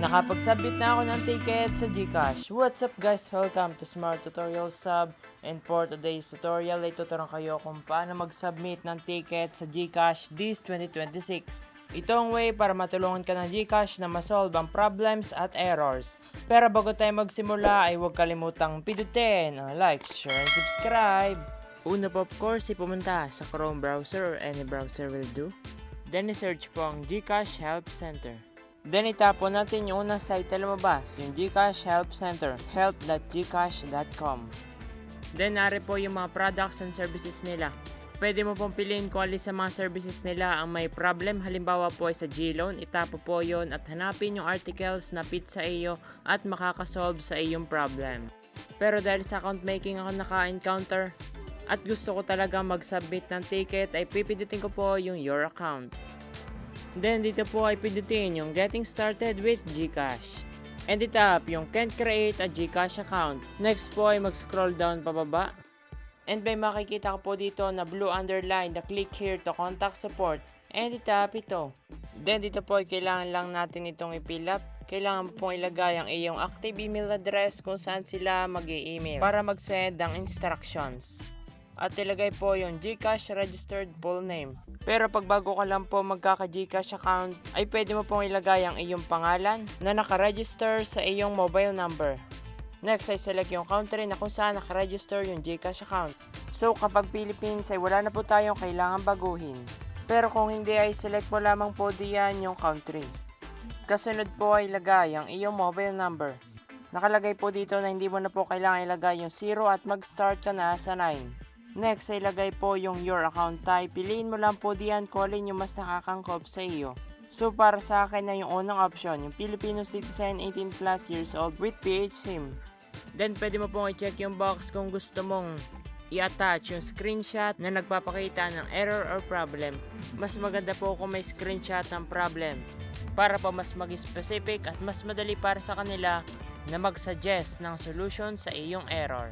Nakapag-submit na ako ng ticket sa GCash. What's up guys? Welcome to Smart Tutorial Sub. And for today's tutorial ay tuturuan kayo kung paano mag-submit ng ticket sa GCash this 2026. Ito ang way para matulungan ka ng GCash na masolve ang problems at errors. Pero bago tayo magsimula ay huwag kalimutang pindutin ang like, share, and subscribe. Una po of course ay pumunta sa Chrome browser or any browser will do. Then i-search po ang GCash Help Center. Then itapo natin yung unang site na lumabas, yung GCash Help Center, help.gcash.com. Then nari po yung mga products and services nila. Pwede mo pong piliin kung alin sa mga services nila ang may problem. Halimbawa po ay sa GLoan, itapo po yon at hanapin yung articles na fit sa iyo at makakasolve sa iyong problem. Pero dahil sa account making ako naka-encounter at gusto ko talaga mag-submit ng ticket ay pipindutin ko po yung your account. Then dito po ay pindutin yung Getting Started with GCash. And itap yung Can't Create a GCash Account. Next po ay mag-scroll down pababa. And may makikita ko po dito na blue underline na click here to contact support. And itap ito. Then dito po ay kailangan lang natin itong i-fill up. Kailangan po ilagay ang iyong active email address kung saan sila mag-i-email para mag-send ng instructions. At ilagay po yung GCash registered full name. Pero pag bago ka lang po magkaka-GCash account, ay pwede mo pong ilagay ang iyong pangalan na nakaregister sa iyong mobile number. Next ay select yung country na kung saan nakaregister yung GCash account. So kapag Philippines ay wala na po tayong kailangan baguhin. Pero kung hindi ay select mo lamang po diyan yung country. Kasunod po ay ilagay ang iyong mobile number. Nakalagay po dito na hindi mo na po kailangan ilagay yung 0 at mag-start ka na sa 9. Next ay ilagay po yung your account type. Piliin mo lang po diyan kung alin yung mas nakakangkop sa iyo. So para sa akin na yung unang option, yung Filipino citizen 18 plus years old with PH SIM. Then pwede mo pong i-check yung box kung gusto mong i-attach yung screenshot na nagpapakita ng error or problem. Mas maganda po kung may screenshot ng problem para po mas maging specific at mas madali para sa kanila na mag-suggest ng solution sa iyong error.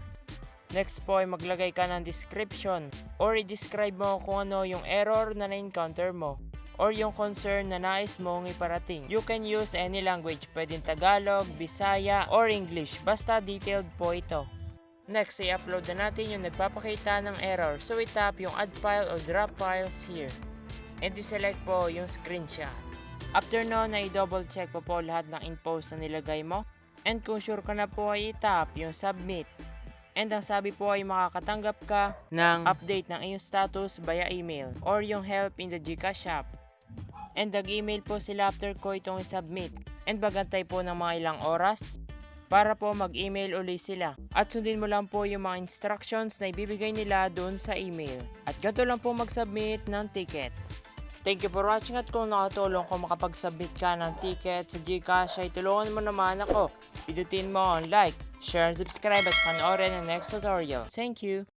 Next po ay maglagay ka ng description or i-describe mo kung ano yung error na na-encounter mo or yung concern na nais mong iparating. You can use any language, pwedeng Tagalog, Bisaya, or English, basta detailed po ito. Next ay upload na natin yung nagpapakita ng error, so itap yung add file or drop files here. And i-select po yung screenshot. After nun ay double check po lahat ng infos na nilagay mo. And kung sure ka na po ay itap yung submit. And ang sabi po ay makakatanggap ka ng update ng iyong status via email or yung help in the GCash app. And nag-email po sila after ko itong i-submit. And bagantay po ng mga ilang oras para po mag-email uli sila. At sundin mo lang po yung mga instructions na ibibigay nila doon sa email. At ganito lang po mag-submit ng ticket. Thank you for watching at kung nakatulong ko makapag-submit ka ng ticket sa GCash ay tulungan mo naman ako. Pindutin mo ang like, share, and subscribe at panoorin ang next tutorial. Thank you!